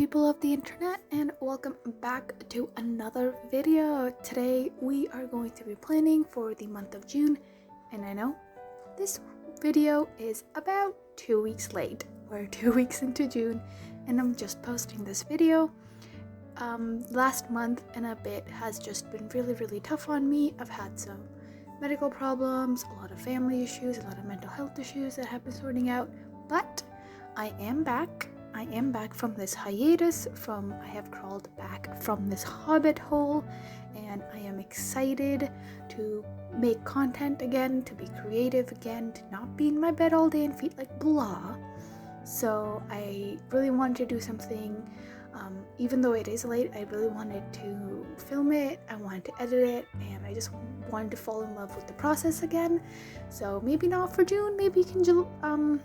people of the internet, and welcome back to another video. Today we are going to be planning for the month of June, and I know this video is about 2 weeks late. We're 2 weeks into June and I'm just posting this video. Last month and a bit has just been really tough on me. I've had some medical problems, a lot of family issues, a lot of mental health issues that I've been sorting out, but I am back from this hiatus. I have crawled back from this hobbit hole, and I am excited to make content again, to be creative again, to not be in my bed all day and feel like blah. So I really wanted to do something. Even though it is late, I really wanted to film it, I wanted to edit it, and I just wanted to fall in love with the process again. So maybe not for June, maybe you can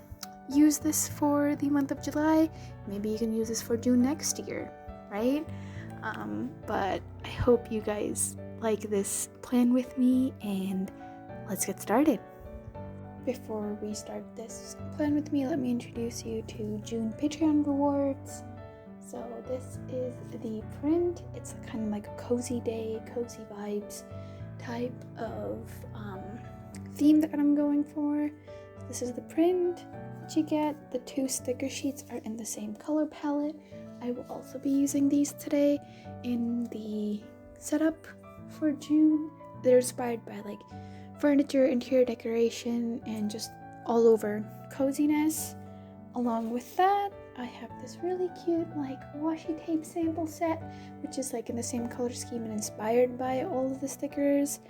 use this for the month of July, maybe you can use this for June next year, right? But I hope you guys like this plan with me, and let's get started. Before we start this plan with me, let me introduce you to June Patreon rewards. So this is the print. It's kind of like a cozy day, cozy vibes type of theme that I'm going for. This is the print that you get. The 2 sticker sheets are in the same color palette. I will also be using these today in the setup for June. They're inspired by like furniture, interior decoration, and just all over coziness. Along with that, I have this really cute like washi tape sample set, which is like in the same color scheme and inspired by all of the stickers.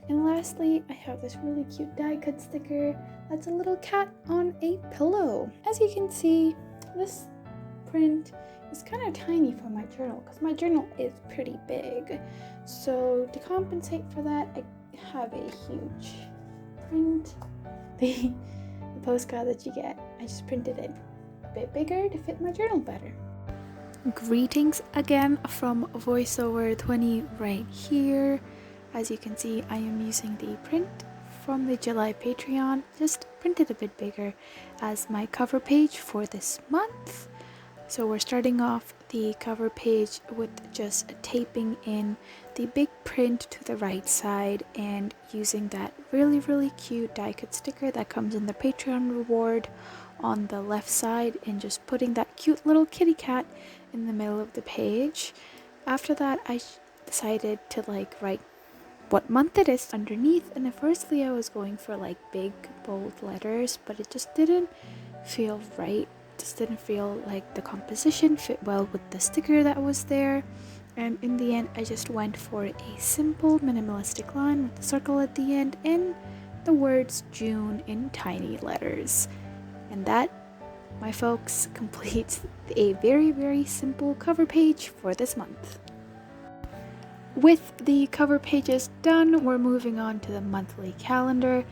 And lastly, I have this really cute die cut sticker that's a little cat on a pillow. As you can see, this print is kind of tiny for my journal because my journal is pretty big. So to compensate for that, I have a huge print. The postcard that you get, I just printed it a bit bigger to fit my journal better. Greetings again from voiceover 20 right here. As you can see, I am using the print from the July Patreon, just printed a bit bigger as my cover page for this month. So we're starting off the cover page with just taping in the big print to the right side and using that really cute die cut sticker that comes in the Patreon reward on the left side, and just putting that cute little kitty cat in the middle of the page. After that, I decided to like write what month it is underneath, and at firstly I was going for like big bold letters, but it just didn't feel right. Just didn't feel like the composition fit well with the sticker that was there, and in the end I just went for a simple minimalistic line with a circle at the end and the words June in tiny letters. And that, my folks, completes a very simple cover page for this month. With the cover pages done, we're moving on to the monthly calendar.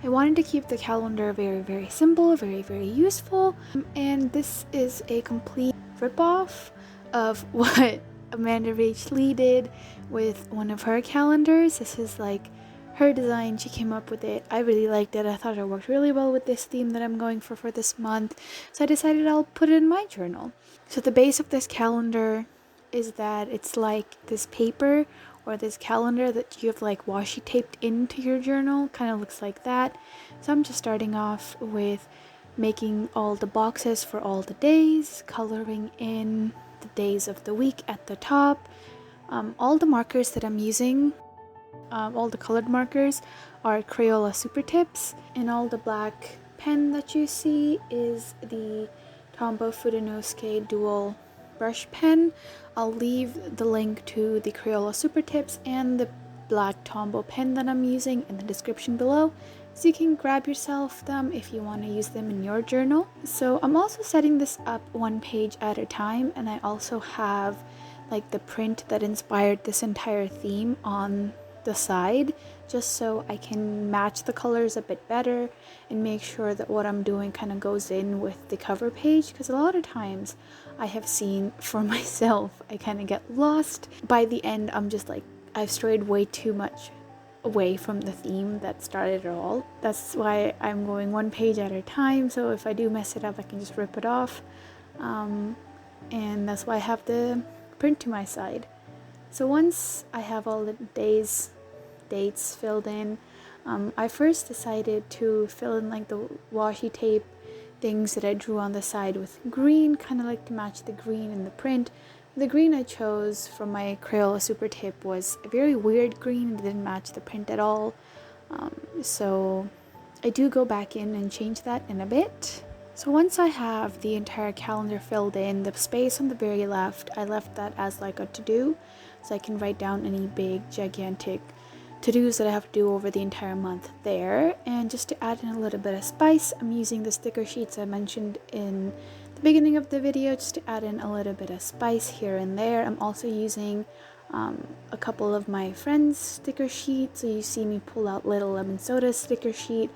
I wanted to keep the calendar very simple, very useful, and this is a complete ripoff of what Amanda Rach Lee did with one of her calendars. This is like her design. She came up with it. I really liked it. I thought it worked really well with this theme that I'm going for this month, so I decided I'll put it in my journal. So the base of this calendar is that it's like this paper or this calendar that you have like washi taped into your journal. Kind of looks like that. So I'm just starting off with making all the boxes for all the days, coloring in the days of the week at the top. All the markers that I'm using, all the colored markers, are Crayola Super Tips, and all the black pen that you see is the Tombow Fudenosuke Dual Brush Pen. I'll leave the link to the Crayola Super Tips and the black Tombow pen that I'm using in the description below, so you can grab yourself them if you want to use them in your journal. So I'm also setting this up 1 page at a time, and I also have like the print that inspired this entire theme on the side, just so I can match the colors a bit better and make sure that what I'm doing kind of goes in with the cover page, because a lot of times I have seen for myself I kind of get lost. By the end I'm just like, I've strayed way too much away from the theme that started it all. That's why I'm going 1 page at a time, so if I do mess it up I can just rip it off. and that's why I have the print to my side. So once I have all the dates filled in, I first decided to fill in like the washi tape things that I drew on the side with green, kind of like to match the green in the print. The green I chose from my Crayola Super Tip was a very weird green. It didn't match the print at all. So I do go back in and change that in a bit. So once I have the entire calendar filled in, the space on the very left, I left that as like a to-do, so I can write down any big, gigantic to-dos that I have to do over the entire month there. And just to add in a little bit of spice, I'm using the sticker sheets I mentioned in the beginning of the video, just to add in a little bit of spice here and there. I'm also using a couple of my friends' sticker sheets, so you see me pull out Little Lemon Soda's sticker sheet.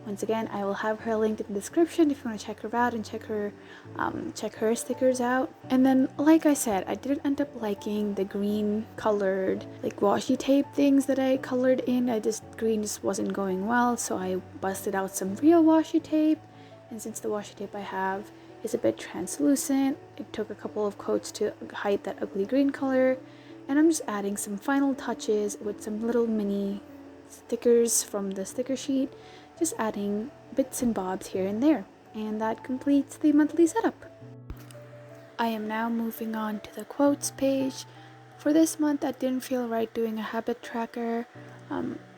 Once again, I will have her linked in the description if you want to check her out and check her stickers out. And then, like I said, I didn't end up liking the green colored like washi tape things that I colored in. Green just wasn't going well, so I busted out some real washi tape. And since the washi tape I have is a bit translucent, it took a couple of coats to hide that ugly green color. And I'm just adding some final touches with some little mini stickers from the sticker sheet, just adding bits and bobs here and there, and that completes the monthly setup. I am now moving on to the quotes page. For this month, I didn't feel right doing a habit tracker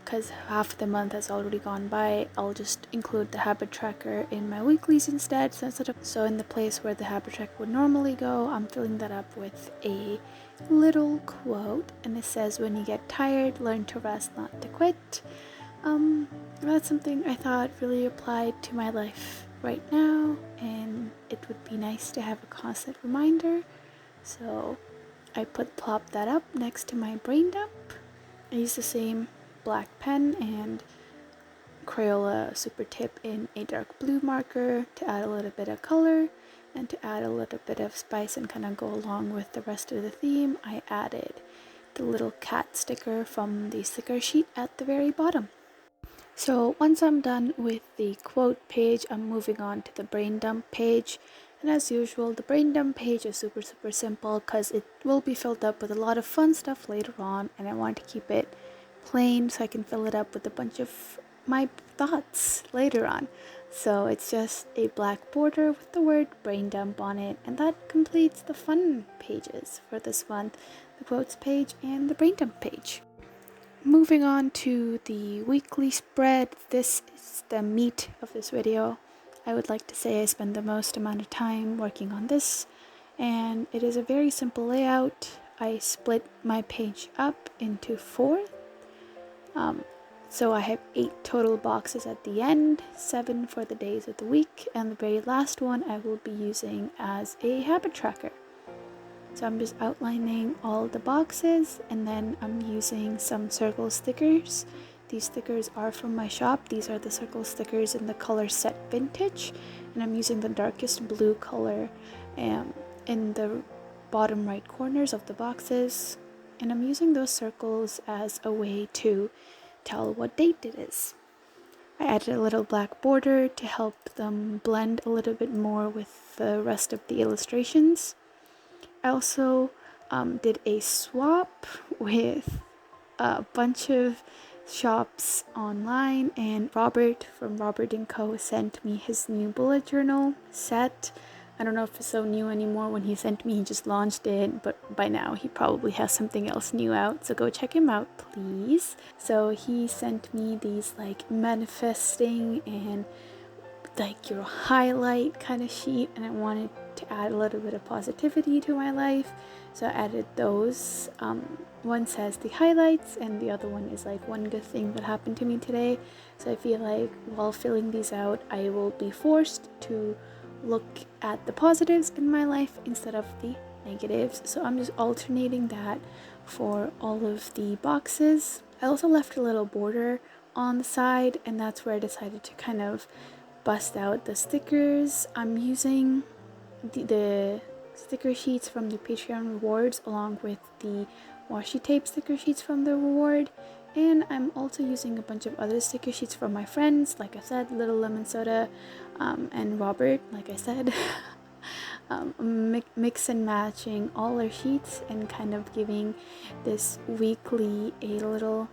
because half the month has already gone by. I'll just include the habit tracker in my weeklies instead. So in the place where the habit tracker would normally go, I'm filling that up with a little quote, and it says, "When you get tired, learn to rest, not to quit." That's something I thought really applied to my life right now, and it would be nice to have a constant reminder. So I plopped that up next to my brain dump. I used the same black pen and Crayola Super Tip in a dark blue marker to add a little bit of color and to add a little bit of spice and kind of go along with the rest of the theme. I added the little cat sticker from the sticker sheet at the very bottom. So once I'm done with the quote page, I'm moving on to the brain dump page. And as usual, the brain dump page is super simple because it will be filled up with a lot of fun stuff later on, and I want to keep it plain so I can fill it up with a bunch of my thoughts later on. So it's just a black border with the word brain dump on it, and that completes the fun pages for this month, the quotes page and the brain dump page. Moving on to the weekly spread, this is the meat of this video. I would like to say I spend the most amount of time working on this, and it is a very simple layout. I split my page up into 4. So I have 8 total boxes at the end, 7 for the days of the week, and the very last one I will be using as a habit tracker. So I'm just outlining all the boxes, and then I'm using some circle stickers. These stickers are from my shop. These are the circle stickers in the color Set Vintage, and I'm using the darkest blue color in the bottom right corners of the boxes, and I'm using those circles as a way to tell what date it is. I added a little black border to help them blend a little bit more with the rest of the illustrations. I also did a swap with a bunch of shops online, and Robert from Robert & Co. sent me his new bullet journal set. I don't know if it's so new anymore. When he sent me, he just launched it, but by now he probably has something else new out, so go check him out, please. So he sent me these like manifesting and like your highlight kind of sheet, and I wanted to add a little bit of positivity to my life, so I added those. One says the highlights, and the other one is like one good thing that happened to me today. So I feel like while filling these out, I will be forced to look at the positives in my life instead of the negatives. So I'm just alternating that for all of the boxes. I also left a little border on the side, and that's where I decided to kind of bust out the stickers. I'm using the sticker sheets from the Patreon rewards along with the washi tape sticker sheets from the reward, and I'm also using a bunch of other sticker sheets from my friends, like I said, Little Lemon Soda and Robert, like I said. mix and matching all our sheets and kind of giving this weekly a little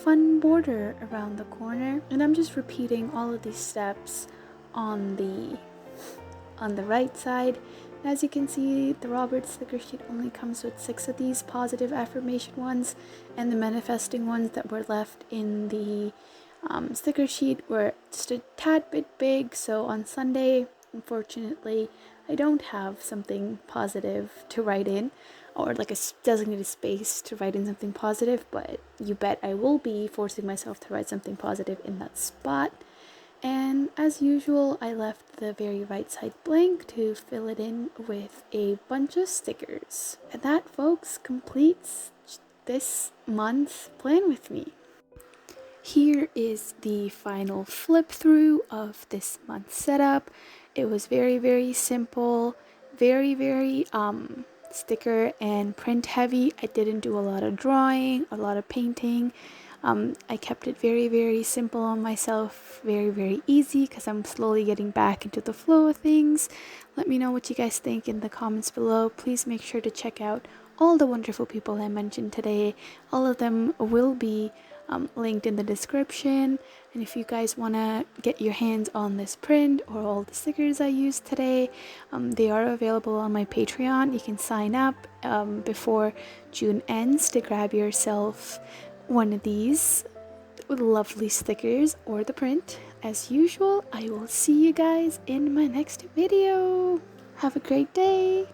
fun border around the corner. And I'm just repeating all of these steps on the right side. As you can see, the Robert sticker sheet only comes with 6 of these positive affirmation ones, and the manifesting ones that were left in the sticker sheet were just a tad bit big. So on Sunday, unfortunately, I don't have something positive to write in, or like a designated space to write in something positive, but you bet I will be forcing myself to write something positive in that spot. And as usual, I left the very right side blank to fill it in with a bunch of stickers. And that, folks, completes this month's plan with me. Here is the final flip through of this month's setup. It was very simple, very sticker and print heavy. I didn't do a lot of drawing, a lot of painting. I kept it very simple on myself, very easy, because I'm slowly getting back into the flow of things. Let me know what you guys think in the comments below. Please make sure to check out all the wonderful people I mentioned today. All of them will be linked in the description. And if you guys want to get your hands on this print or all the stickers I used today, they are available on my Patreon. You can sign up before June ends to grab yourself one of these lovely stickers or the print. As usual, I will see you guys in my next video. Have a great day.